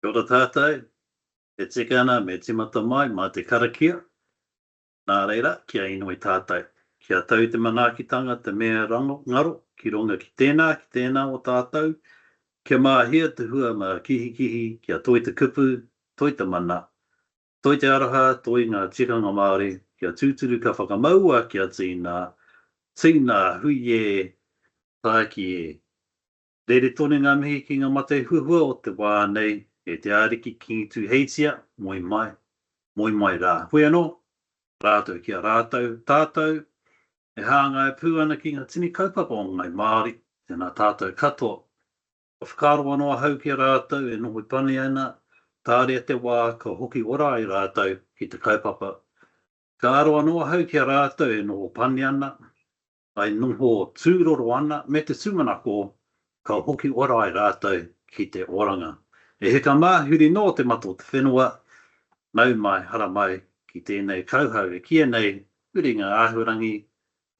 Kia ora tātou, e tika ana me timata mai, mā te karakia. Nā reira, kia inui tātou. Kia tau te manaakitanga te mea ngaro, ki runga ki tēnā o tātou. Kia māhia te hua mā kihi, kia toi te kupu, toi te mana, toi te araha, toi ngā tikanga Māori, kia tūturu ka whakamaua kia tīna hui e tāki e. Rere tōne ngā mihi ki ngā mate huhua o te wā nei, e te āriki ki tu heitia, moi mai rā. Hui anō, rātou kia rātou, tātou, e hāngai pū ana ki ngā tini kaupapa o ngai Māori, tēnā tātou katoa. O whakaroa noa hau ki rātou, e noho pani ana, tārea te wā, ka hoki ora i rātou ki te kaupapa. Ka aroa noa hau ki rātou, e noho pani ana, ai noho tūroro ana, me te tūmanako, ka hoki ora i rātou ki te oranga. E heka mā, huri no te mato te whenua, nau mai, hara mai, ki tēnei kauhau e kia nei, Huringa Āhuarangi,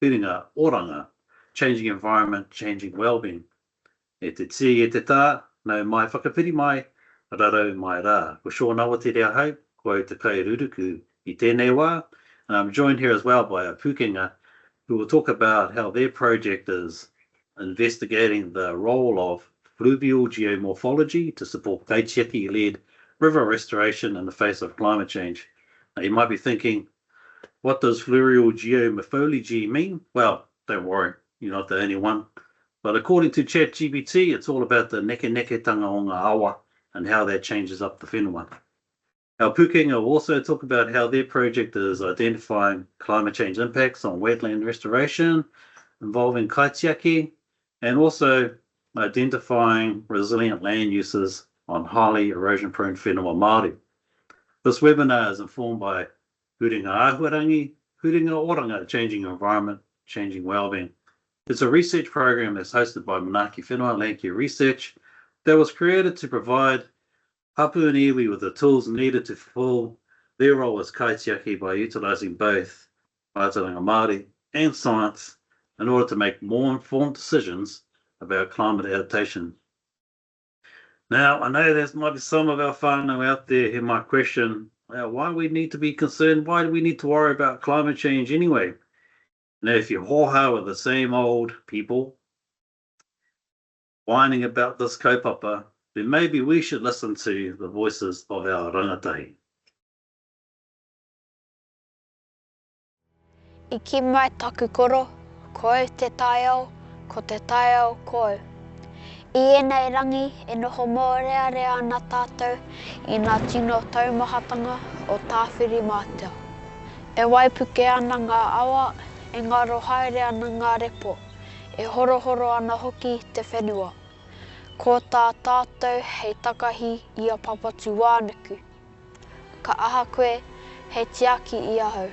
Huringa Oranga, Changing Environment, Changing Wellbeing. E te tii e te tā, nau mai whakapiri mai, rarau mai rā. Ko Shaun Awatere ahau, ko au te kairuruku I tēnei wā. And I'm joined here as well by a pukenga who will talk about how their project is investigating the role of Fluvial geomorphology to support kaitiaki-led river restoration in the face of climate change. Now you might be thinking, what does Fluvial geomorphology mean? Well, don't worry, you're not the only one. But according to ChatGPT, it's all about the neke-neketanga o ngā awa and how that changes up the whenua. Our pukenga will also talk about how their project is identifying climate change impacts on wetland restoration, involving kaitiaki, and also identifying resilient land uses on highly erosion-prone whenua Māori. This webinar is informed by Huringa Āhuarangi, Huringa Oranga Changing Environment, Changing Wellbeing. It's a research program that's hosted by Manaaki Whenua Land Care Research that was created to provide hapu and iwi with the tools needed to fulfill their role as kaitiaki by utilising both Mātauranga Māori and science in order to make more informed decisions about climate adaptation. Now, I know there might be some of our whānau out there who might question why we need to be concerned, why do we need to worry about climate change anyway? Now, if you hoha with the same old people whining about this kaupapa, then maybe we should listen to the voices of our rangatahi. I ki mai taku koro, koe te taiao, ko te taiao koe. I enei rangi e noho mōrearea ana tātou I ngā tino taumahatanga o tāwhiri mātua. E waipuke ana ngā awa, e ngaro haere ana ngā repo, e horohoro ana hoki te whenua. Ko tā tātou hei takahi ia papatu wānuku. Ka aha koe hei tiaki I ahau.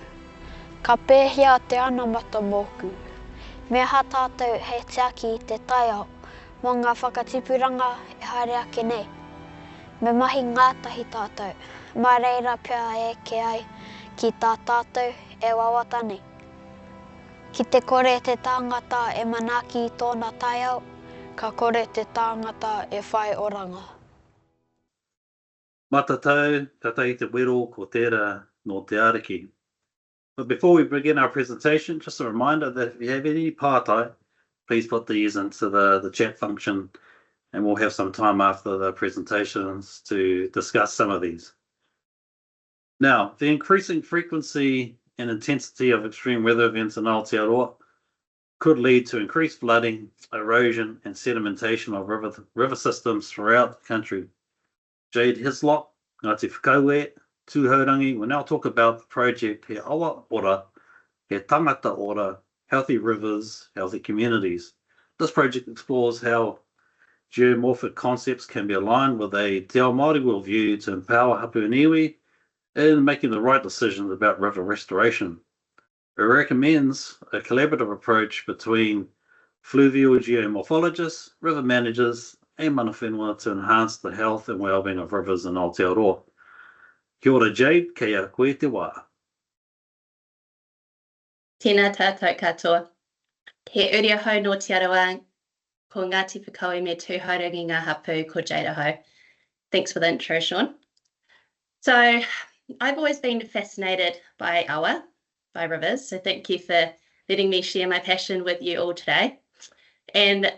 Ka pēhia te anamata mōku. Me ha tātou hei tiaki te taiao, mō ngā whakatipuranga e haere ake nei. Me mahi ngātahi tātou, mā reira pia e ke ai ki tā tātou e wawata nei. Ki te kore te tāngata e manaaki I tōna taiao, ka kore te tāngata e whai oranga. Matatau, ka tahi te wero ko tērā no te ariki. But before we begin our presentation, just a reminder that if you have any pātai, please put these into the chat function and we'll have some time after the presentations to discuss some of these. Now, the increasing frequency and intensity of extreme weather events in Aotearoa could lead to increased flooding, erosion and sedimentation of river systems throughout the country. Jade, Hyslop, Ngāti Whakaue, Tūhaurangi will now talk about the project He Awa Ora, He Tangata Ora, Healthy Rivers, Healthy Communities. This project explores how geomorphic concepts can be aligned with a Te Ao Māori worldview to empower hapu and iwi in making the right decisions about river restoration. It recommends a collaborative approach between fluvial geomorphologists, river managers, and mana whenua to enhance the health and wellbeing of rivers in Aotearoa. Kia ora Jade, kei koe te wā. Tēnā tātou katoa. He uri ahau no te arawang, ko Ngāti Whakaue me tūhaurangi ngā hapu ko Jade ahau. Thanks for the intro, Shaun. So I've always been fascinated by awa, by rivers. So thank you for letting me share my passion with you all today. And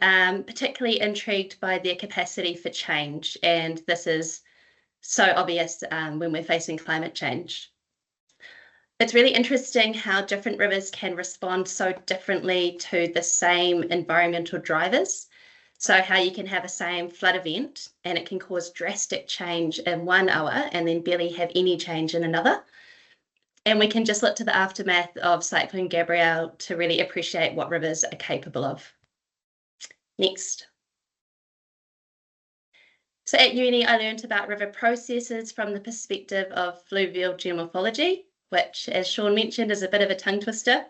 particularly intrigued by their capacity for change. And this is so obvious when we're facing climate change. It's really interesting how different rivers can respond so differently to the same environmental drivers. So how you can have a same flood event and it can cause drastic change in one awa and then barely have any change in another. And we can just look to the aftermath of Cyclone Gabrielle to really appreciate what rivers are capable of. Next. So at uni, I learned about river processes from the perspective of fluvial geomorphology, which, as Shaun mentioned, is a bit of a tongue twister.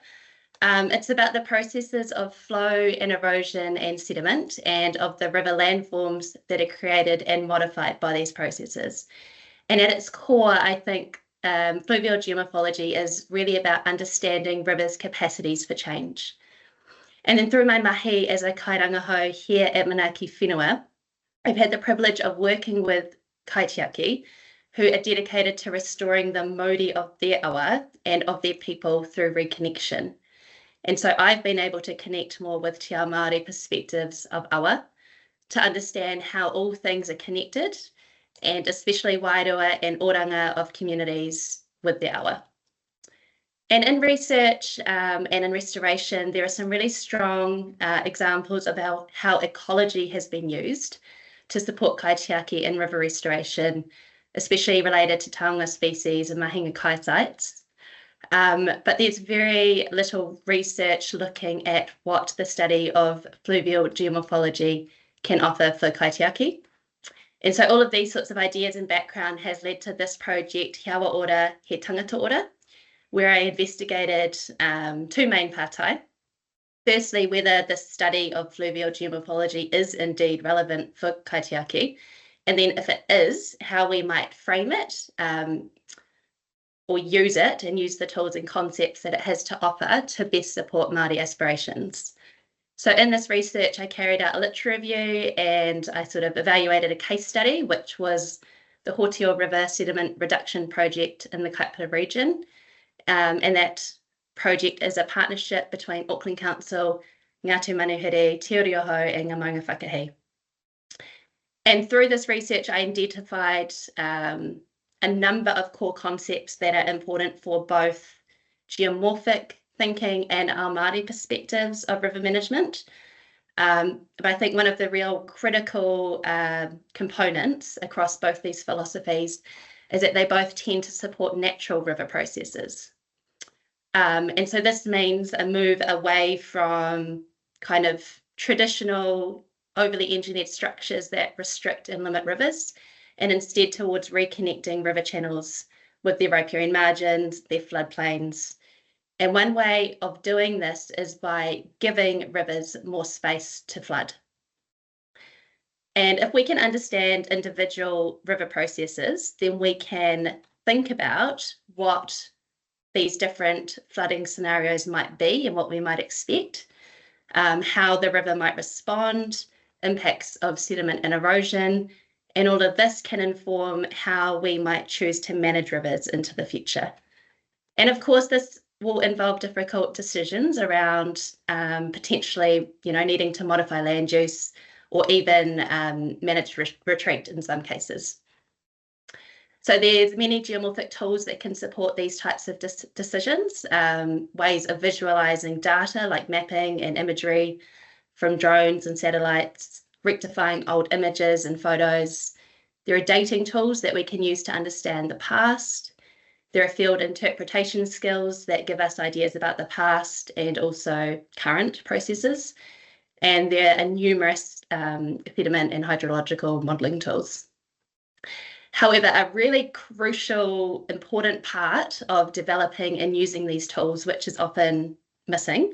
It's about the processes of flow and erosion and sediment and of the river landforms that are created and modified by these processes. And at its core, I think fluvial geomorphology is really about understanding rivers' capacities for change. And then through my mahi as a kairangahau here at Manaaki Whenua, I've had the privilege of working with kaitiaki who are dedicated to restoring the mauri of their awa and of their people through reconnection. And so I've been able to connect more with te ao Māori perspectives of awa to understand how all things are connected, and especially wairua and oranga of communities with their awa. And in research and in restoration, there are some really strong examples about how ecology has been used to support kaitiaki in river restoration, especially related to taonga species and mahinga kai sites. But there's very little research looking at what the study of fluvial geomorphology can offer for kaitiaki. And so all of these sorts of ideas and background has led to this project, He Awa Ora, He Tangata Ora, where I investigated two main patai. Firstly, whether the study of fluvial geomorphology is indeed relevant for kaitiaki, and then if it is, how we might frame it or use it and use the tools and concepts that it has to offer to best support Māori aspirations. So in this research, I carried out a literature review and I sort of evaluated a case study, which was the Hōtio River Sediment Reduction Project in the Kaipara region. And that project is a partnership between Auckland Council, Ngāti Manuhiri, Te Urioho and Ngā Maunga Whakahi. And through this research, I identified a number of core concepts that are important for both geomorphic thinking and our Māori perspectives of river management. But I think one of the real critical components across both these philosophies is that they both tend to support natural river processes. And so this means a move away from kind of traditional overly engineered structures that restrict and limit rivers, and instead towards reconnecting river channels with their riparian margins, their floodplains. And one way of doing this is by giving rivers more space to flood. And if we can understand individual river processes, then we can think about what these different flooding scenarios might be and what we might expect, how the river might respond, impacts of sediment and erosion, and all of this can inform how we might choose to manage rivers into the future. And of course, this will involve difficult decisions around potentially, needing to modify land use or even manage retreat in some cases. So there's many geomorphic tools that can support these types of decisions, ways of visualizing data like mapping and imagery from drones and satellites, rectifying old images and photos. There are dating tools that we can use to understand the past. There are field interpretation skills that give us ideas about the past and also current processes. And there are numerous sediment and hydrological modelling tools. However, a really crucial, important part of developing and using these tools, which is often missing,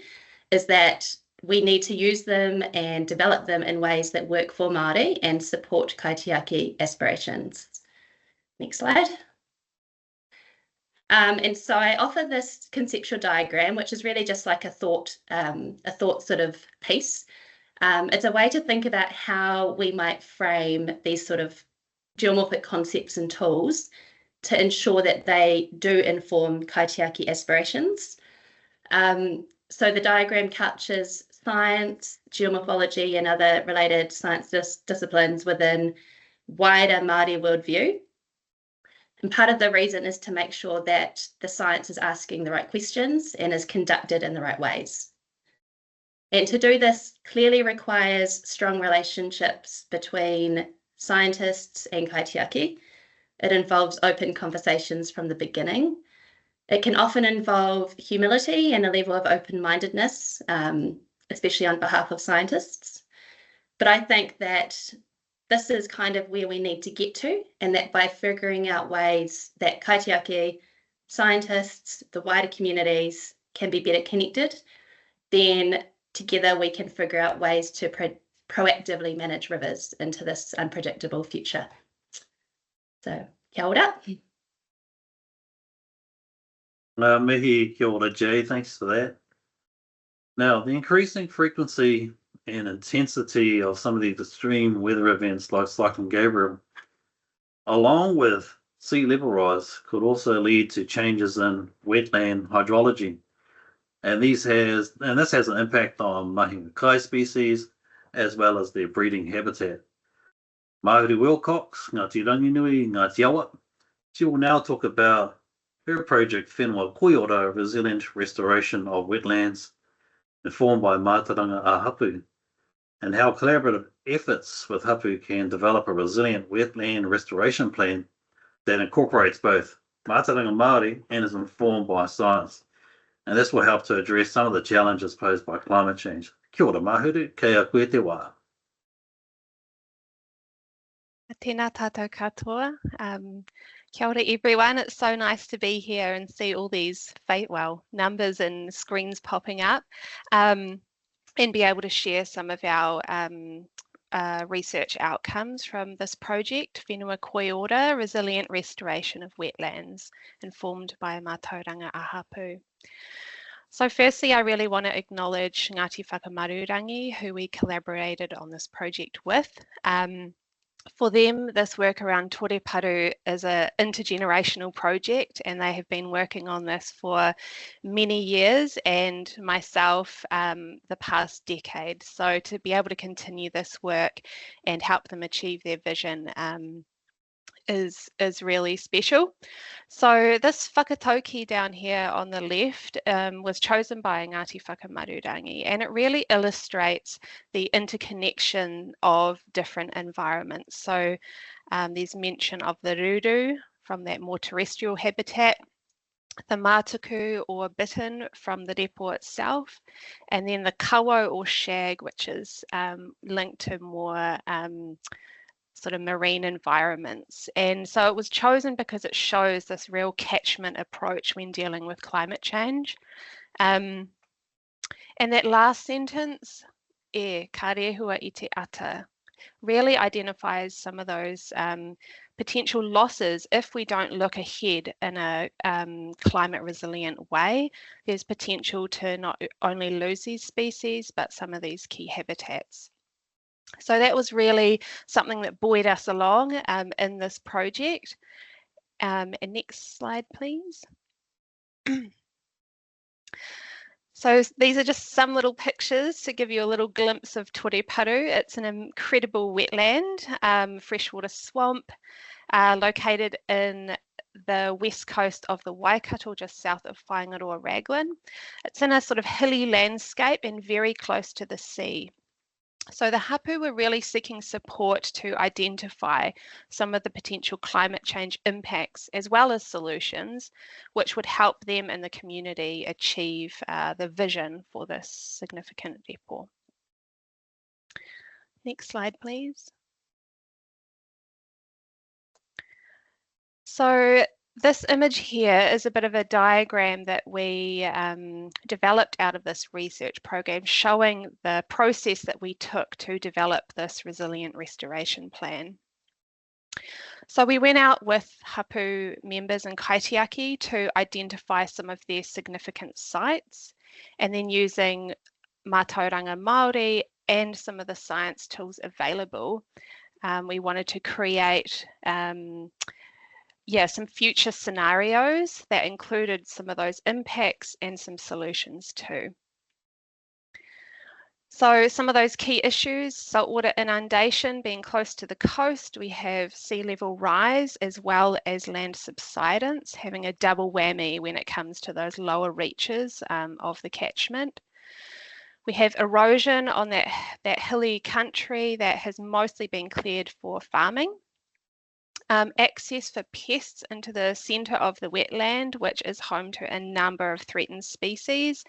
is that we need to use them and develop them in ways that work for Māori and support kaitiaki aspirations. Next slide. And so I offer this conceptual diagram, which is really just like a thought sort of piece. It's a way to think about how we might frame these sort of geomorphic concepts and tools to ensure that they do inform kaitiaki aspirations. So the diagram captures science, geomorphology, and other related science disciplines within wider Māori worldview. And part of the reason is to make sure that the science is asking the right questions and is conducted in the right ways. And to do this clearly requires strong relationships between scientists and kaitiaki. It involves open conversations from the beginning. It can often involve humility and a level of open-mindedness, especially on behalf of scientists. But I think that this is kind of where we need to get to, and that by figuring out ways that kaitiaki, scientists, the wider communities can be better connected, then together we can figure out ways to proactively manage rivers into this unpredictable future. So, kia ora. Mihi, kia ora, Jade, thanks for that. Now, the increasing frequency and intensity of some of these extreme weather events like Cyclone Gabriel, along with sea level rise, could also lead to changes in wetland hydrology. And this has an impact on mahi kai species as well as their breeding habitat. Mahuru Wilcox, Ngāti Ranginui, Ngāti Awa, she will now talk about her project Whenua Koiora, Resilient Restoration of Wetlands, informed by Mātauranga Āhapu, and how collaborative efforts with hapu can develop a resilient wetland restoration plan that incorporates both Mātauranga Māori and is informed by science. And this will help to address some of the challenges posed by climate change. Kia ora Mahuru, kei a koe te wā. Tēnā tātou katoa. Kia ora everyone. It's so nice to be here and see all these numbers and screens popping up, and be able to share some of our research outcomes from this project, Whenua Koiora, Resilient Restoration of Wetlands, informed by Mātauranga Āhapu. So firstly, I really want to acknowledge Ngāti Whakamarurangi, who we collaborated on this project with. For them, this work around tōreparu is an intergenerational project, and they have been working on this for many years, and myself the past decade. So to be able to continue this work and help them achieve their vision is really special. So this whakatauki down here on the left was chosen by Ngāti Whakamarurangi, and it really illustrates the interconnection of different environments. So there's mention of the ruru from that more terrestrial habitat, the mātuku or bittern from the repo itself, and then the kawo or shag, which is linked to more sort of marine environments. And so it was chosen because it shows this real catchment approach when dealing with climate change. And that last sentence, ka rehua I te ata, really identifies some of those potential losses if we don't look ahead in a climate resilient way. There's potential to not only lose these species, but some of these key habitats. So that was really something that buoyed us along in this project. And next slide, please. So these are just some little pictures to give you a little glimpse of tōreparu. It's an incredible wetland, freshwater swamp, located in the west coast of the Waikato, just south of Whangaroa Raglan. It's in a sort of hilly landscape and very close to the sea. So the hapu were really seeking support to identify some of the potential climate change impacts as well as solutions, which would help them and the community achieve the vision for this significant repo. Next slide, please. So this image here is a bit of a diagram that we developed out of this research program, showing the process that we took to develop this resilient restoration plan. So we went out with hapu members and kaitiaki to identify some of their significant sites, and then using Mātauranga Māori and some of the science tools available, We wanted to create some future scenarios that included some of those impacts and some solutions too. So some of those key issues: saltwater inundation being close to the coast. We have sea level rise as well as land subsidence, having a double whammy when it comes to those lower reaches of the catchment. We have erosion on that hilly country that has mostly been cleared for farming. Access for pests into the centre of the wetland, which is home to a number of threatened species.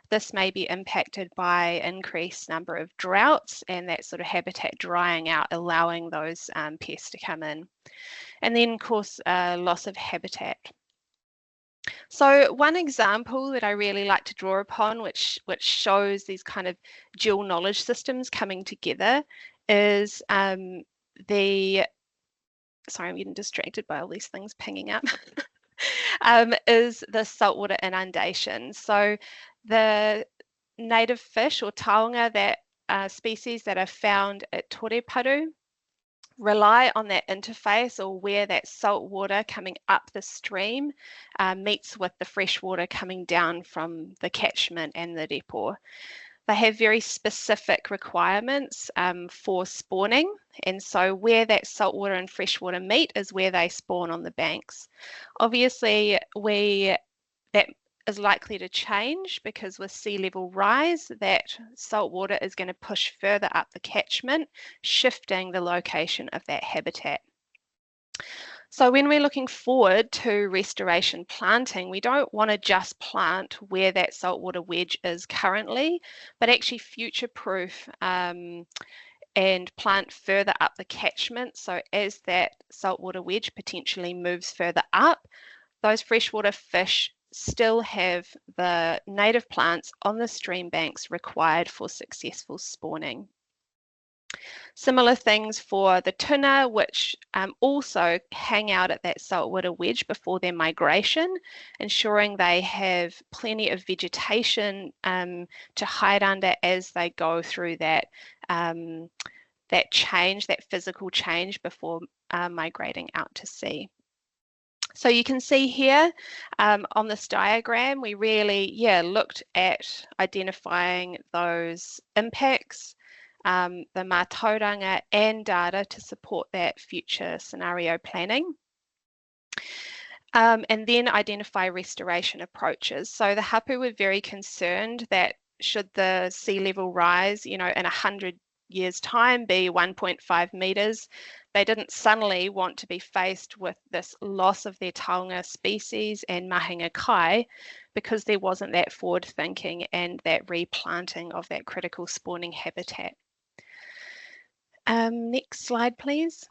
This may be impacted by increased number of droughts and that sort of habitat drying out, allowing those pests to come in. And then, of course, loss of habitat. So one example that I really like to draw upon, which shows these kind of dual knowledge systems coming together, is sorry, I'm getting distracted by all these things pinging up, is the saltwater inundation. So the native fish or taonga, that species that are found at Toreparu, rely on that interface, or where that salt water coming up the stream meets with the fresh water coming down from the catchment and the repo. They have very specific requirements for spawning, and so where that saltwater and freshwater meet is where they spawn on the banks. Obviously, that is likely to change because with sea level rise, that saltwater is going to push further up the catchment, shifting the location of that habitat. So when we're looking forward to restoration planting, we don't want to just plant where that saltwater wedge is currently, but actually future-proof and plant further up the catchment. So as that saltwater wedge potentially moves further up, those freshwater fish still have the native plants on the stream banks required for successful spawning. Similar things for the tuna, which also hang out at that saltwater wedge before their migration, ensuring they have plenty of vegetation to hide under as they go through that change, that physical change before migrating out to sea. So you can see here on this diagram, we really looked at identifying those impacts, the mātauranga and data to support that future scenario planning. And then identify restoration approaches. So the hapu were very concerned that should the sea level rise, in 100 years' time be 1.5 metres, they didn't suddenly want to be faced with this loss of their taonga species and mahinga kai, because there wasn't that forward thinking and that replanting of that critical spawning habitat. Next slide, please.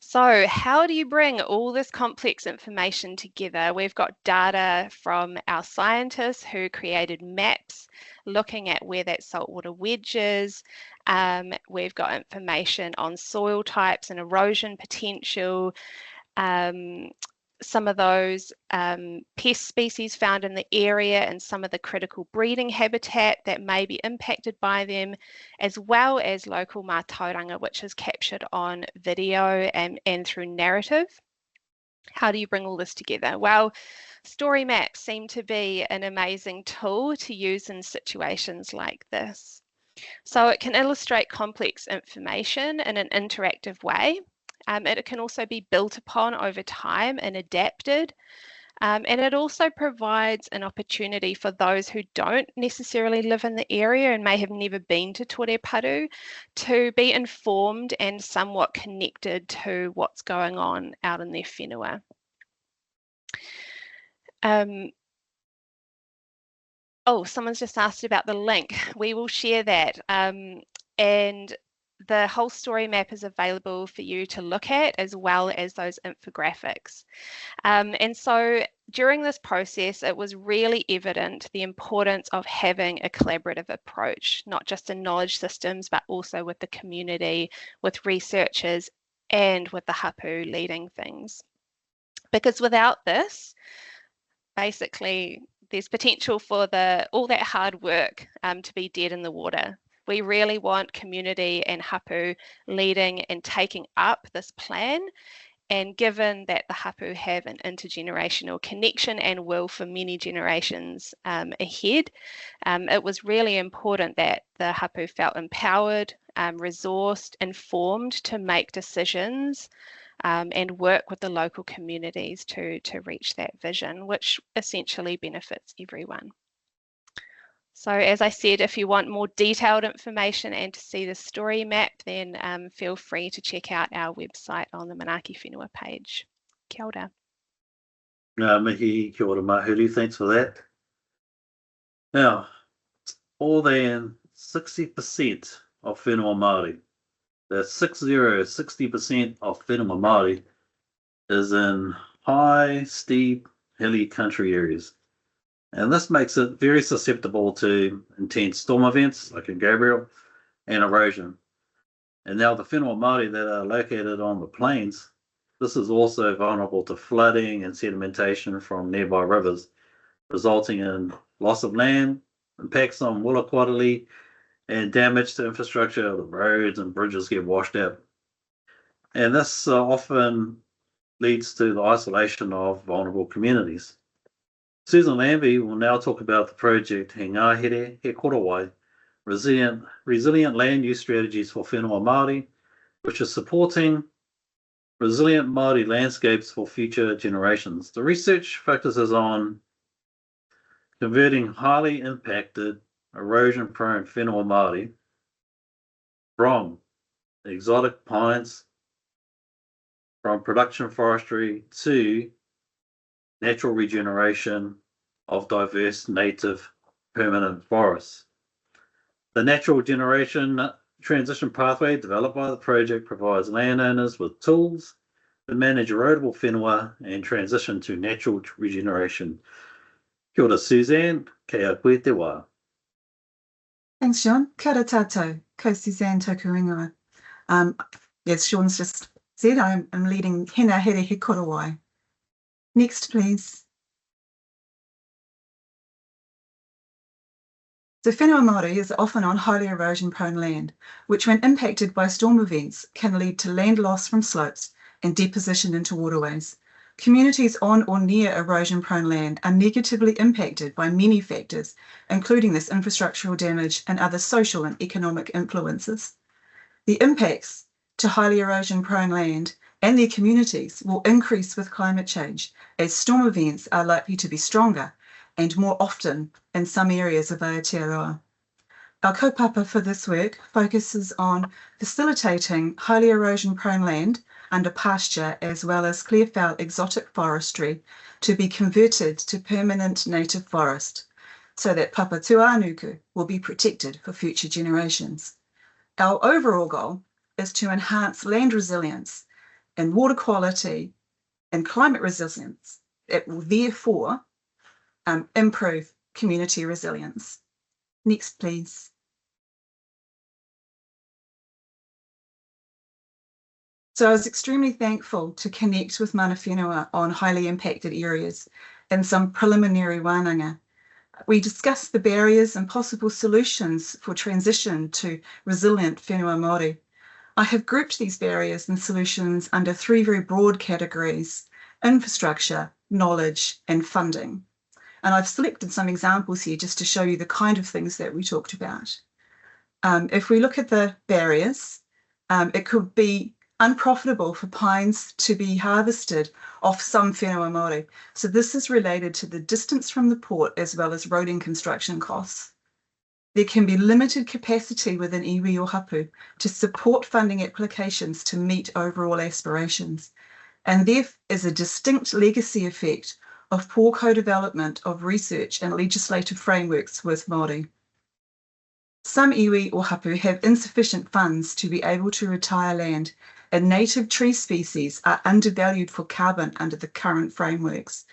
So how do you bring all this complex information together? We've got data from our scientists who created maps looking at where that saltwater wedge is. We've got information on soil types and erosion potential, some of those pest species found in the area and some of the critical breeding habitat that may be impacted by them, as well as local mātauranga, which is captured on video and through narrative. How do you bring all this together? Well, story maps seem to be an amazing tool to use in situations like this. So it can illustrate complex information in an interactive way. It can also be built upon over time and adapted. And it also provides an opportunity for those who don't necessarily live in the area and may have never been to Toreparu to be informed and somewhat connected to what's going on out in their whenua. Oh, someone's just asked about the link. We will share that. And the whole story map is available for you to look at, as well as those infographics. And so during this process, it was really evident the importance of having a collaborative approach, not just in knowledge systems, but also with the community, with researchers, and with the hapu leading things. Because without this, basically, there's potential for all that hard work to be dead in the water. We really want community and hapu leading and taking up this plan. And given that the hapu have an intergenerational connection and will for many generations ahead, it was really important that the hapu felt empowered, resourced, informed to make decisions and work with the local communities to reach that vision, which essentially benefits everyone. So as I said, if you want more detailed information and to see the story map, then feel free to check out our website on the Manaaki Whenua page. Kia ora. Mihi, kia ora Mahuru, thanks for that. Now, more than 60% of whenua Māori, that's 60% of whenua Māori is in high, steep, hilly country areas. And this makes it very susceptible to intense storm events like in Gabriel and erosion. And now the whenua Māori that are located on the plains, this is also vulnerable to flooding and sedimentation from nearby rivers, resulting in loss of land, impacts on willa quality, and damage to infrastructure. The roads and bridges get washed out. And this often leads to the isolation of vulnerable communities. Suzanne Lambie will now talk about the project He Ngāhere He Korowai, resilient land use strategies for whenua Māori, which is supporting resilient Māori landscapes for future generations. The research focuses on converting highly impacted, erosion-prone whenua Māori from exotic pines, from production forestry to natural regeneration of diverse native permanent forests. The natural transition pathway developed by the project provides landowners with tools to manage erodible whenua and transition to natural regeneration. Kia ora Suzanne, kei a koe te wā. Thanks, Sean. Kia ora tātou, ko Suzanne tōku ingoa. As Sean's just said, I'm leading He Ngāhere He Korowai. Next, please. So whenua Māori is often on highly erosion-prone land, which when impacted by storm events can lead to land loss from slopes and deposition into waterways. Communities on or near erosion-prone land are negatively impacted by many factors, including this infrastructural damage and other social and economic influences. The impacts to highly erosion-prone land and their communities will increase with climate change as storm events are likely to be stronger and more often in some areas of Aotearoa. Our kaupapa for this work focuses on facilitating highly erosion-prone land under pasture as well as clearfell exotic forestry to be converted to permanent native forest so that Papatūānuku will be protected for future generations. Our overall goal is to enhance land resilience and water quality and climate resilience. It will therefore improve community resilience. Next, please. So I was extremely thankful to connect with mana whenua on highly impacted areas and some preliminary wānanga. We discussed the barriers and possible solutions for transition to resilient whenua Māori. I have grouped these barriers and solutions under three very broad categories: infrastructure, knowledge, and funding. And I've selected some examples here just to show you the kind of things that we talked about. If we look at the barriers, it could be unprofitable for pines to be harvested off some whenua Māori. So this is related to the distance from the port as well as roading construction costs. There can be limited capacity within iwi or hapu to support funding applications to meet overall aspirations. And there is a distinct legacy effect of poor co-development of research and legislative frameworks with Māori. Some iwi or hapu have insufficient funds to be able to retire land, and native tree species are undervalued for carbon under the current frameworks,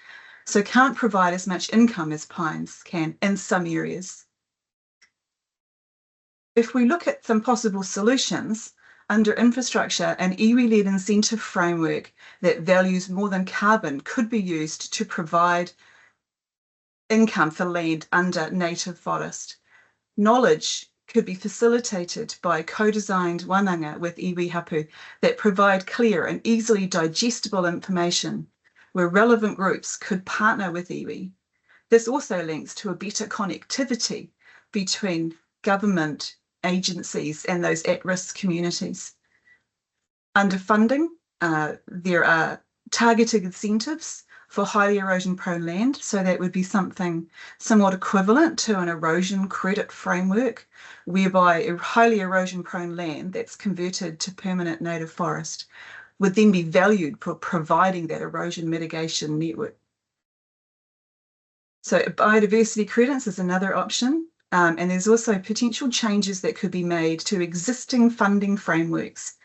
so can't provide as much income as pines can in some areas. If we look at some possible solutions, under infrastructure, an iwi-led incentive framework that values more than carbon could be used to provide income for land under native forest. Knowledge could be facilitated by co-designed wānanga with iwi hapu that provide clear and easily digestible information where relevant groups could partner with iwi. This also links to a better connectivity between government agencies and those at-risk communities. Under funding, there are targeted incentives for highly erosion-prone land, so that would be something somewhat equivalent to an erosion credit framework, whereby a highly erosion-prone land that's converted to permanent native forest would then be valued for providing that erosion mitigation network. So biodiversity credits is another option, and there's also potential changes that could be made to existing funding frameworks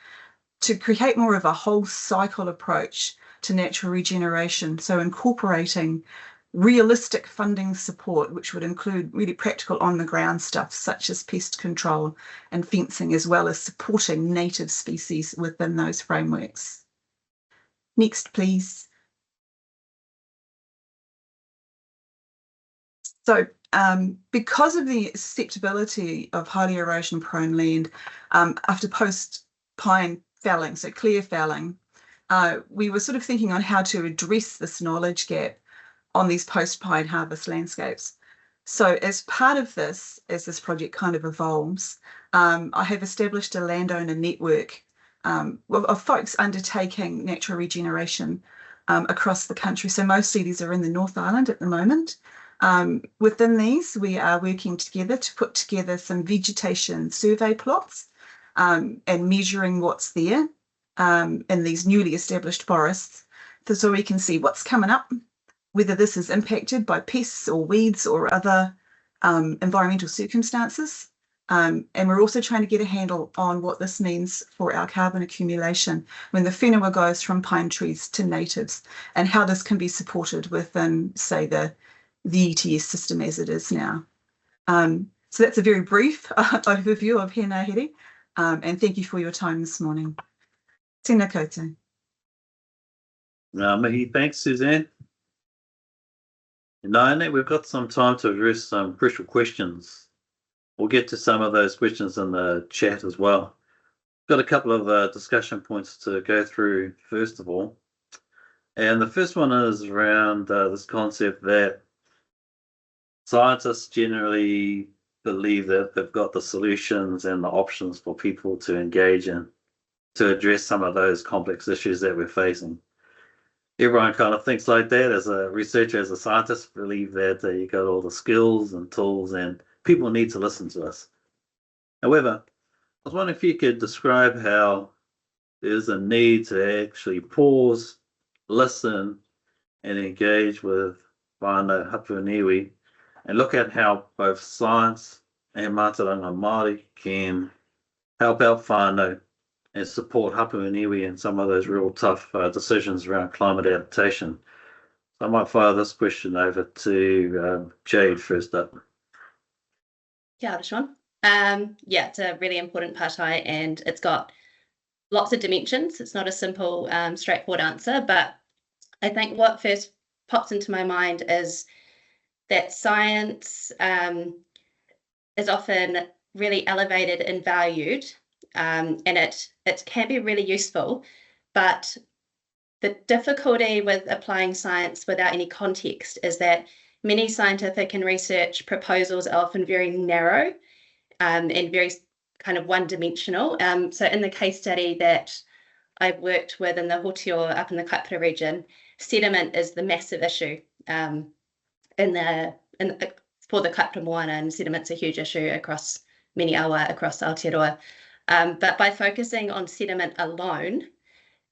to create more of a whole cycle approach to natural regeneration, so incorporating realistic funding support, which would include really practical on-the-ground stuff such as pest control and fencing, as well as supporting native species within those frameworks. Next, please. So because of the susceptibility of highly erosion-prone land after post-pine felling, so clear felling, we were sort of thinking on how to address this knowledge gap on these post-pine harvest landscapes. So as part of this, as this project kind of evolves, I have established a landowner network of folks undertaking natural regeneration across the country. So mostly these are in the North Island at the moment. Within these, we are working together to put together some vegetation survey plots and measuring what's there in these newly established forests, so we can see what's coming up, whether this is impacted by pests or weeds or other environmental circumstances. And we're also trying to get a handle on what this means for our carbon accumulation when the whenua goes from pine trees to natives, and how this can be supported within, say, the ETS system as it is now. So that's a very brief overview of Hena Here, and thank you for your time this morning. Tēnā koutou. Mihi, thanks, Suzanne. Now, we've got some time to address some crucial questions. We'll get to some of those questions in the chat as well. Got a couple of discussion points to go through first of all. And the first one is around this concept that scientists generally believe that they've got the solutions and the options for people to engage in to address some of those complex issues that we're facing. Everyone kind of thinks like that. As a researcher, as a scientist, believe that you got all the skills and tools and people need to listen to us. However, I was wondering if you could describe how there's a need to actually pause, listen, and engage with whānau hapu and look at how both science and mātauranga Māori can help out whānau and support hapu iwi in some of those real tough decisions around climate adaptation. So I might fire this question over to Jade first up. Kia ora, Shaun. Yeah, it's a really important partai and it's got lots of dimensions. It's not a simple, straightforward answer, but I think what first pops into my mind is that science is often really elevated and valued, and it can be really useful, but the difficulty with applying science without any context is that many scientific and research proposals are often very narrow and very kind of one-dimensional. So in the case study that I've worked with in the Hotio up in the Kaipara region, sediment is the massive issue for the Kaipara moana, and sediment's a huge issue across many awa across Aotearoa. But by focusing on sediment alone,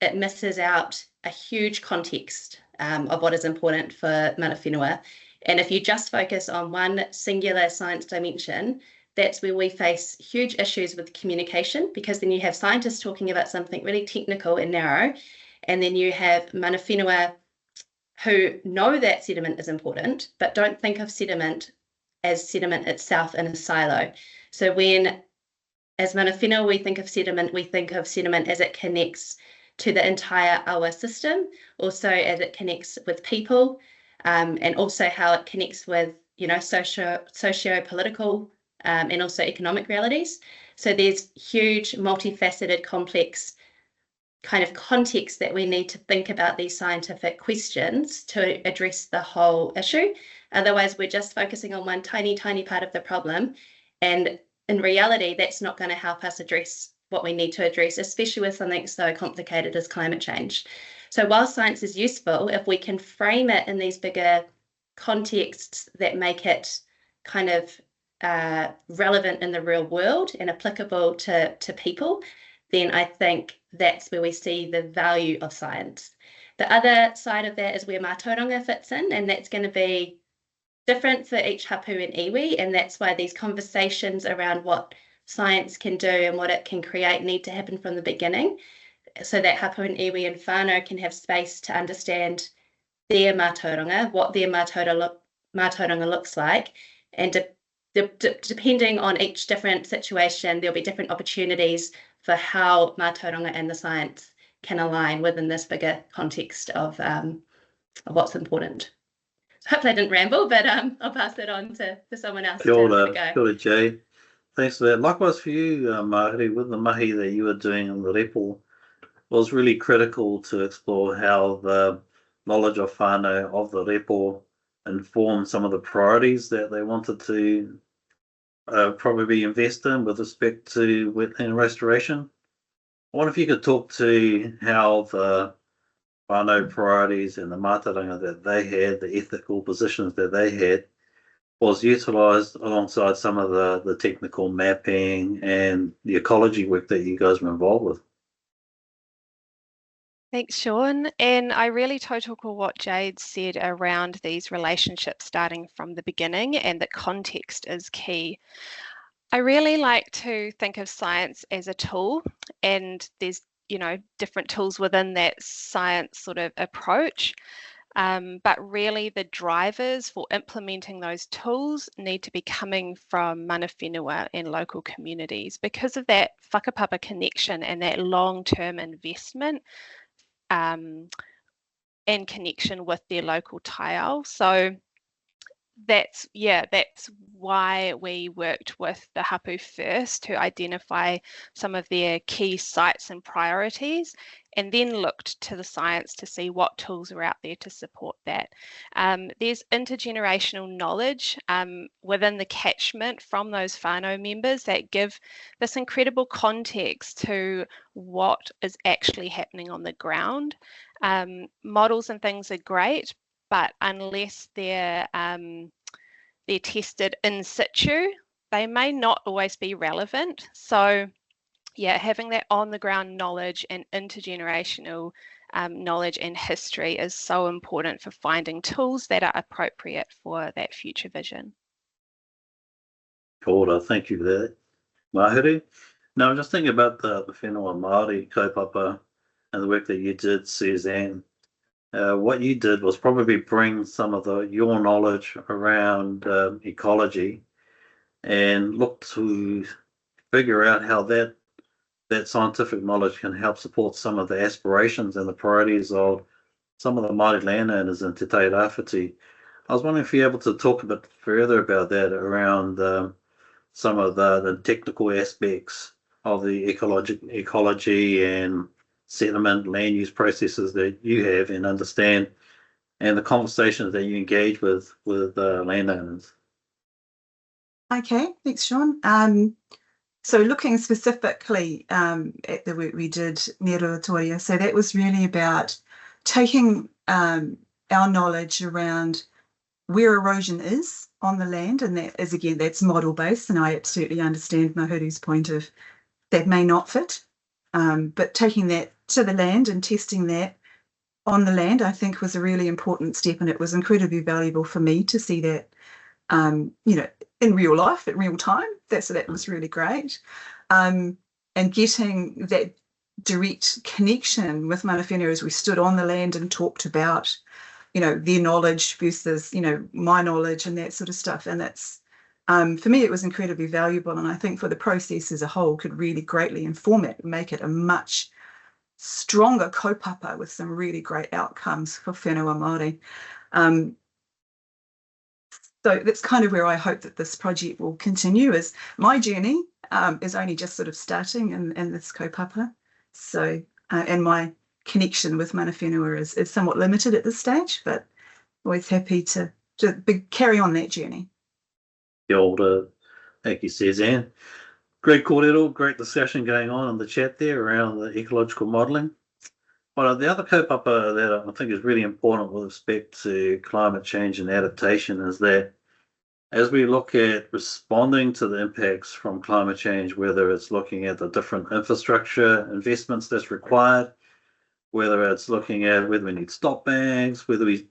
it misses out a huge context of what is important for mana whenua. And if you just focus on one singular science dimension, that's where we face huge issues with communication, because then you have scientists talking about something really technical and narrow, and then you have mana whenua who know that sediment is important, but don't think of sediment as sediment itself in a silo. So when, as mana whenua, we think of sediment as it connects to the entire awa system, also as it connects with people, and also how it connects with, you know, socio-political and also economic realities. So there's huge, multifaceted, complex kind of context that we need to think about these scientific questions to address the whole issue. Otherwise, we're just focusing on one tiny, tiny part of the problem. And in reality, that's not going to help us address what we need to address, especially with something so complicated as climate change. So while science is useful, if we can frame it in these bigger contexts that make it kind of relevant in the real world and applicable to people, then I think that's where we see the value of science. The other side of that is where mātauranga fits in, and that's going to be different for each hapu and iwi, and that's why these conversations around what science can do and what it can create need to happen from the beginning, so that hapu and iwi and whānau can have space to understand their mātauranga, what their mātauranga looks like, and depending on each different situation, there'll be different opportunities for how mātauranga and the science can align within this bigger context of what's important. So hopefully I didn't ramble, but I'll pass it on to someone else to go. Kia ora, Jade. Thanks for that. Likewise for you, Mahuru, with the mahi that you were doing in the repo, was really critical to explore how the knowledge of whānau of the repo informed some of the priorities that they wanted to probably invest in with respect to wetland restoration. I wonder if you could talk to how the whānau priorities and the mātauranga that they had, the ethical positions that they had, was utilised alongside some of the technical mapping and the ecology work that you guys were involved with. Thanks, Shaun. And I really tautoko what Jade said around these relationships starting from the beginning, and that context is key. I really like to think of science as a tool, and there's, different tools within that science sort of approach. But really the drivers for implementing those tools need to be coming from mana whenua and local communities because of that whakapapa connection and that long-term investment and connection with their local taiao. So that's why we worked with the hapu first to identify some of their key sites and priorities, and then looked to the science to see what tools are out there to support that. There's intergenerational knowledge within the catchment from those whānau members that give this incredible context to what is actually happening on the ground. Models and things are great, but unless they're tested in situ, they may not always be relevant. So having that on the ground knowledge and intergenerational knowledge and history is so important for finding tools that are appropriate for that future vision. Cool, thank you for that, Mahuru. Now I'm just thinking about the whenua Māori kaupapa and the work that you did, Suzanne. What you did was probably bring some of your knowledge around ecology and look to figure out how that scientific knowledge can help support some of the aspirations and the priorities of some of the Māori landowners in Te Tai Rāwhiti. I was wondering if you're able to talk a bit further about that around some of the technical aspects of the ecology and settlement land use processes that you have and understand, and the conversations that you engage with landowners. Okay, thanks, Shaun. So looking specifically at the work we did near Ruatoria, so that was really about taking our knowledge around where erosion is on the land, and that is, again, that's model based, and I absolutely understand Mahuru's point of that may not fit, but taking that to the land and testing that on the land, I think, was a really important step, and it was incredibly valuable for me to see that, in real life, at real time. That was really great, and getting that direct connection with mana whenua as we stood on the land and talked about, their knowledge versus, my knowledge and that sort of stuff. And that's, for me, it was incredibly valuable, and I think for the process as a whole could really greatly inform it and make it a much stronger kaupapa with some really great outcomes for whenua Māori. So that's kind of where I hope that this project will continue. As my journey is only just sort of starting in this kaupapa. So, and my connection with mana whenua is somewhat limited at this stage, but always happy to carry on that journey. Kia ora, thank you, Suzanne. Great kōrero, great discussion going on in the chat there around the ecological modelling. But the other kaupapa that I think is really important with respect to climate change and adaptation is that as we look at responding to the impacts from climate change, whether it's looking at the different infrastructure investments that's required, whether it's looking at whether we need stop banks, whether we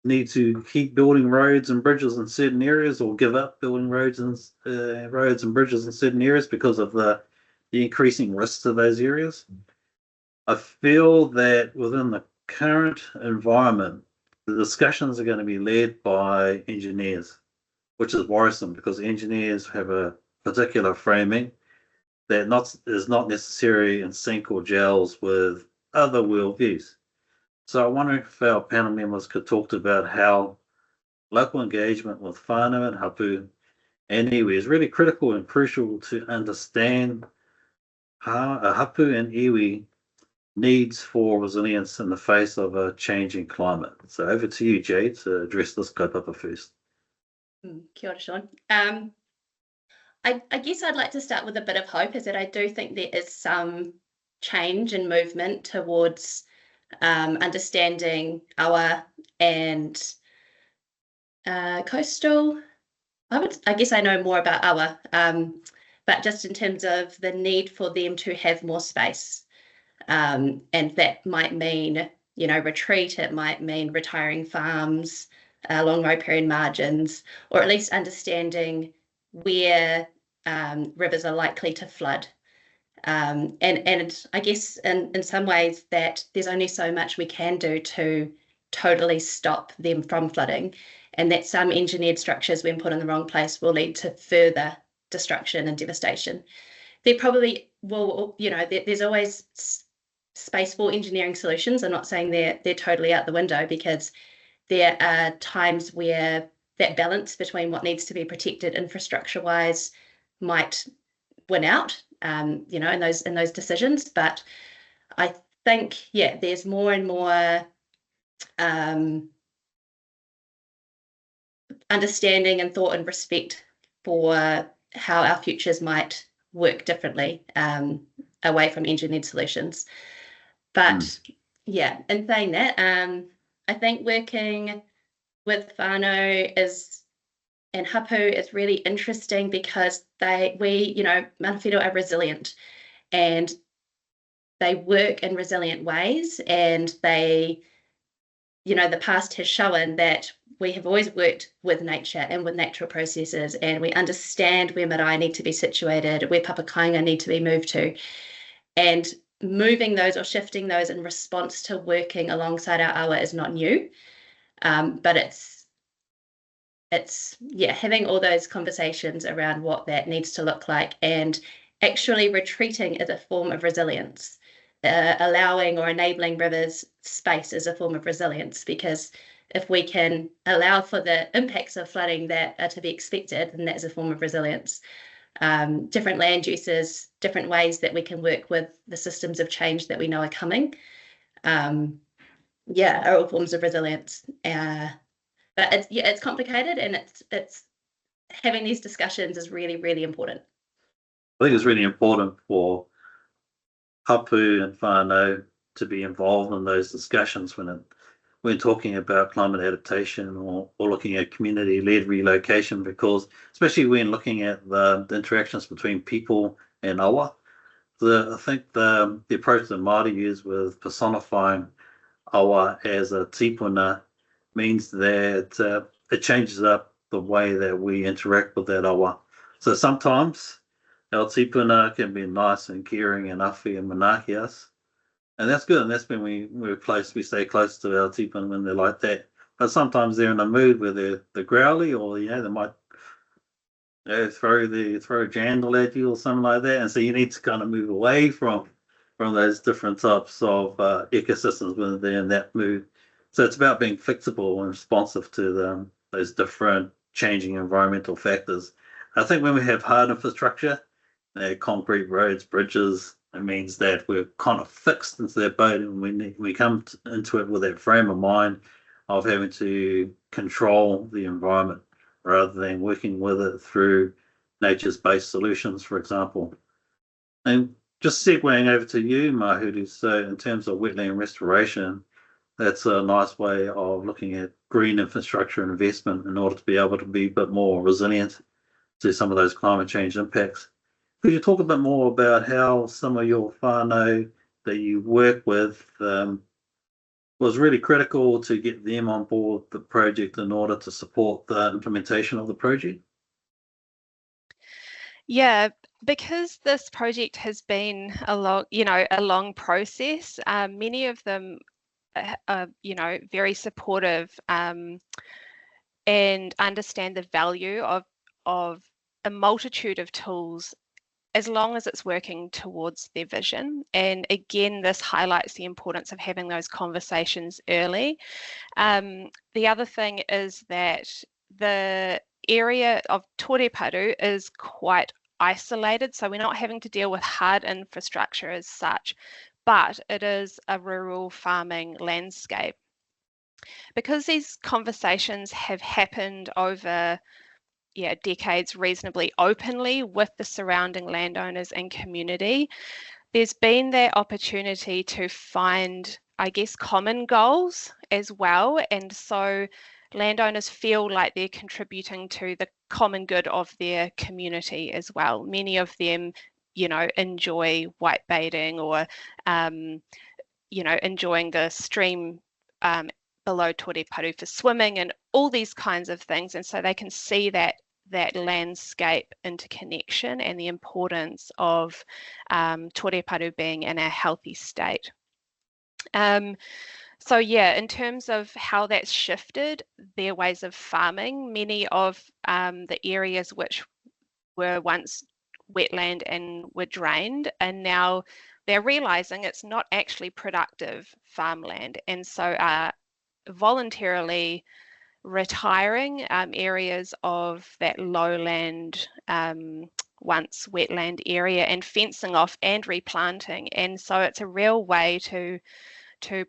need to keep building roads and bridges in certain areas or give up building roads and bridges in certain areas because of the increasing risks to those areas. I feel that within the current environment, the discussions are going to be led by engineers, which is worrisome because engineers have a particular framing that is not necessarily in sync or gels with other worldviews. So I wonder if our panel members could talk about how local engagement with whānau and hapu and iwi is really critical and crucial to understand how a hapu and iwi needs for resilience in the face of a changing climate. So over to you, Jade, to address this kaupapa first. Kia ora, Shaun. I guess I'd like to start with a bit of hope, is that I do think there is some change and movement towards understanding awa and coastal. I guess I know more about awa, but just in terms of the need for them to have more space, and that might mean, you know, retreat. It might mean retiring farms along riparian margins, or at least understanding where rivers are likely to flood. And I guess in some ways that there's only so much we can do to totally stop them from flooding, and that some engineered structures, when put in the wrong place, will lead to further destruction and devastation. There probably will, you know, there's always space for engineering solutions. I'm not saying they're totally out the window, because there are times where that balance between what needs to be protected infrastructure-wise might win out, you know, in those decisions. But I think, yeah, there's more and more understanding and thought and respect for how our futures might work differently away from engineered solutions. But yeah, in saying that, I think working with whānau and hapu is really interesting, because you know, mana whenua are resilient, and they work in resilient ways, and they, you know, the past has shown that we have always worked with nature and with natural processes, and we understand where marae need to be situated, where papakainga need to be moved to, and moving those or shifting those in response to working alongside our awa is not new, but it's yeah, having all those conversations around what that needs to look like, and actually retreating is a form of resilience. Allowing or enabling rivers space is a form of resilience, because if we can allow for the impacts of flooding that are to be expected, then that's a form of resilience. Different land uses, different ways that we can work with the systems of change that we know are coming, yeah, are all forms of resilience. But it's complicated, and it's having these discussions is really, really important. I think it's really important for hapu and whānau to be involved in those discussions when talking about climate adaptation or looking at community-led relocation, because especially when looking at the interactions between people and awa, I think the approach that Māori use with personifying awa as a tipuna means that it changes up the way that we interact with that awa. So sometimes our tipuna can be nice and caring and awhi and manaaki us, and that's good, and that's when we stay close to our tipuna when they're like that. But sometimes they're in a mood where they're growly, or they might throw a jandal at you or something like that, and so you need to kind of move away from those different types of ecosystems when they're in that mood. So it's about being flexible and responsive to those different changing environmental factors. I think when we have hard infrastructure, concrete roads, bridges, it means that we're kind of fixed into that boat, and we come into it with that frame of mind of having to control the environment rather than working with it through nature's-based solutions, for example. And just segueing over to you, Mahuru, so in terms of wetland restoration, that's a nice way of looking at green infrastructure investment in order to be able to be a bit more resilient to some of those climate change impacts. Could you talk a bit more about how some of your whānau that you work with was really critical to get them on board the project in order to support the implementation of the project? Yeah, because this project has been a long process. Many of them are, very supportive and understand the value of a multitude of tools as long as it's working towards their vision. And again, this highlights the importance of having those conversations early. The other thing is that the area of Toreparu is quite isolated, so we're not having to deal with hard infrastructure as such, but it is a rural farming landscape. Because these conversations have happened over decades reasonably openly with the surrounding landowners and community, there's been that opportunity to find, I guess, common goals as well. And so landowners feel like they're contributing to the common good of their community as well. Many of them, enjoy white baiting or, enjoying the stream below Toreparu for swimming and all these kinds of things. And so they can see that landscape interconnection and the importance of Toreparu being in a healthy state. So in terms of how that's shifted their ways of farming, many of the areas which were once wetland and were drained, and now they're realizing it's not actually productive farmland, and so are voluntarily retiring areas of that lowland once wetland area and fencing off and replanting. And so it's a real way to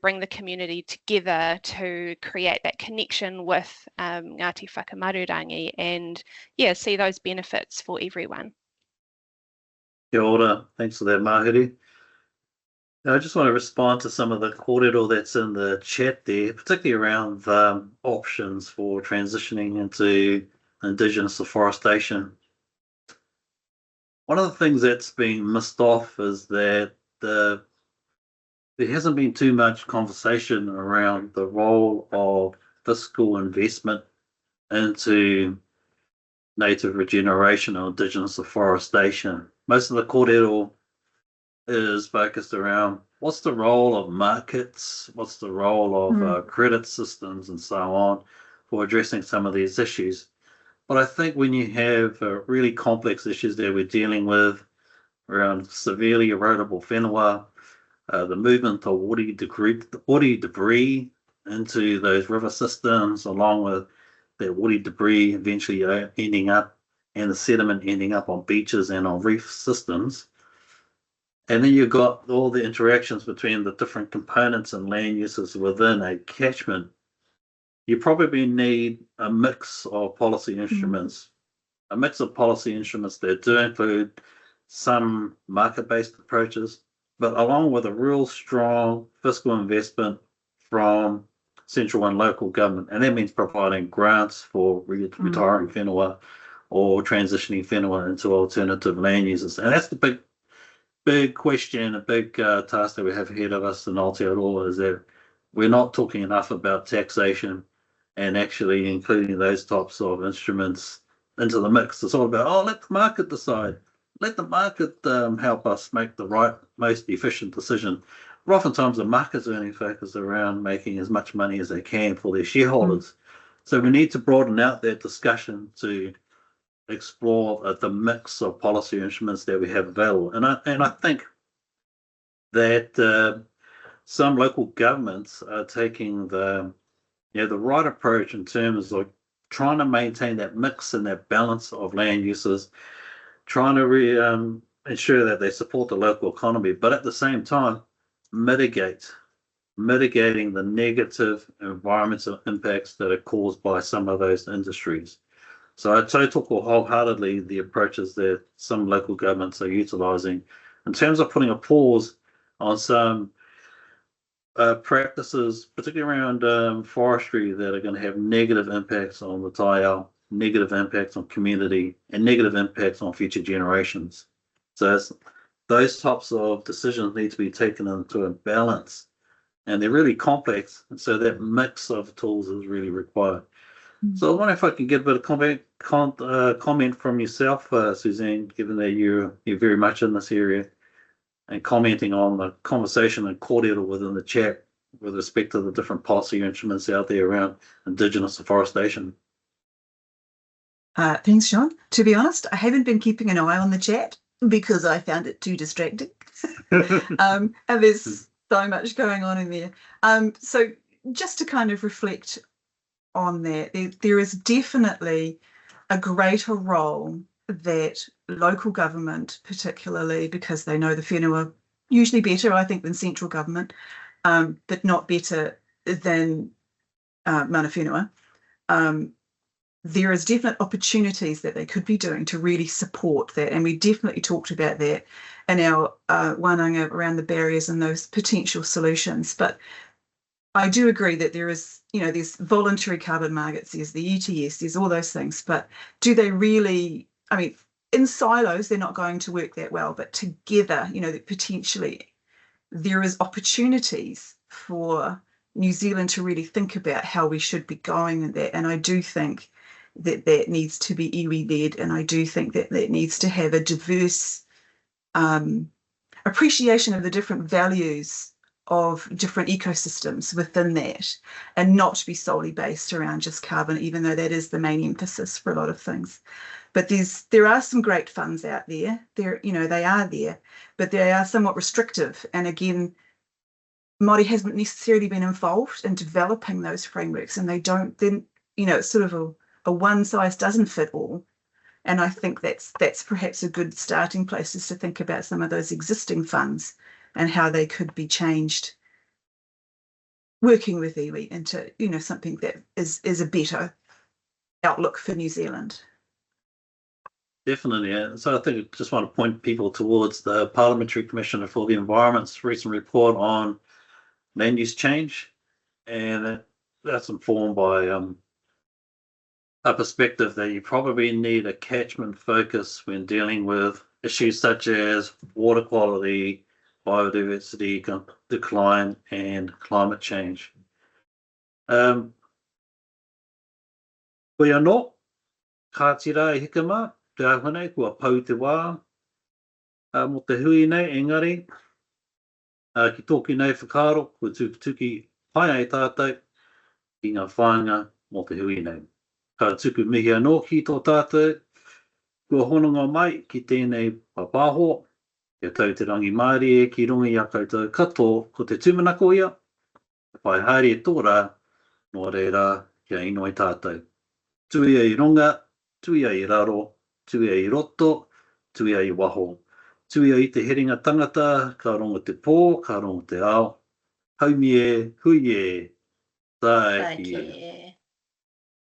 bring the community together to create that connection with Ngāti Whakamarurangi and see those benefits for everyone. Kia ora, thanks for that, Mahuru. I just want to respond to some of the kōrero that's in the chat there, particularly around options for transitioning into Indigenous afforestation. One of the things that's been missed off is that there hasn't been too much conversation around the role of fiscal investment into native regeneration or Indigenous afforestation. Most of the kōrero is focused around what's the role of markets, what's the role of credit systems and so on for addressing some of these issues. But I think when you have really complex issues that we're dealing with around severely erodible whenua, the movement of woody debris into those river systems, along with that woody debris eventually ending up and the sediment ending up on beaches and on reef systems. And then you've got all the interactions between the different components and land uses within a catchment. You probably need a mix of policy instruments, that do include some market-based approaches, but along with a real strong fiscal investment from central and local government. And that means providing grants for retiring whenua or transitioning whenua into alternative land uses. And that's the big question, a big task that we have ahead of us in Aotearoa, is that we're not talking enough about taxation and actually including those types of instruments into the mix. It's all about, let the market decide. Let the market help us make the right, most efficient decision. But oftentimes the market's only focused around making as much money as they can for their shareholders. So we need to broaden out that discussion to explore the mix of policy instruments that we have available. And I think that some local governments are taking the right approach in terms of trying to maintain that mix and that balance of land uses, trying to ensure that they support the local economy, but at the same time, mitigating the negative environmental impacts that are caused by some of those industries. So I tautoko wholeheartedly the approaches that some local governments are utilising in terms of putting a pause on some practices, particularly around forestry, that are going to have negative impacts on the taiao, negative impacts on community, and negative impacts on future generations. So those types of decisions need to be taken into a balance, and they're really complex, and so that mix of tools is really required. So I wonder if I can get a bit of comment from yourself, Suzanne, given that you're very much in this area, and commenting on the conversation and kōrero within the chat with respect to the different policy instruments out there around Indigenous afforestation. Thanks, Shaun. To be honest, I haven't been keeping an eye on the chat because I found it too distracting. And there's so much going on in there. So just to kind of reflect on that, there is definitely a greater role that local government, particularly because they know the whenua usually better, I think, than central government, but not better than mana whenua. There is definite opportunities that they could be doing to really support that, and we definitely talked about that in our wānanga around the barriers and those potential solutions. But I do agree that there is, there's voluntary carbon markets, there's the ETS, there's all those things, but do they really, I mean, in silos, they're not going to work that well, but together, that potentially there is opportunities for New Zealand to really think about how we should be going in that. And I do think that that needs to be iwi-led, and I do think that that needs to have a diverse appreciation of the different values of different ecosystems within that, and not to be solely based around just carbon, even though that is the main emphasis for a lot of things. But there are some great funds out there. They are there, but they are somewhat restrictive. And again, Māori hasn't necessarily been involved in developing those frameworks, and it's sort of a one size doesn't fit all. And I think that's perhaps a good starting place, is to think about some of those existing funds and how they could be changed, working with iwi into something that is a better outlook for New Zealand. Definitely. Yeah. So I think I just want to point people towards the Parliamentary Commissioner for the Environment's recent report on land use change, and that's informed by a perspective that you probably need a catchment focus when dealing with issues such as water quality, biodiversity decline, and climate change. We are not ka tira e hikama, te ahone kua pau te wā, mo te hui nei engari, ki tōki nei whakaro, kua tuki pai ai tātou i ngā whāinga mo te hui nei. Ka tuku mihi anō ki tō tātou, kua hononga mai ki tēnei papaho, ia tau te rangi Māori e ki runga i a koutou katoa ko te tūmanako ia, pai haere e tōra, nō reira kia ino i tātou. Tui ai runga, tui ai raro, tui ai roto, tui ai waho. Tui ai te heringa tangata, ka ronga te pō, ka ronga te ao. Haumi e, hui e, tae ki e.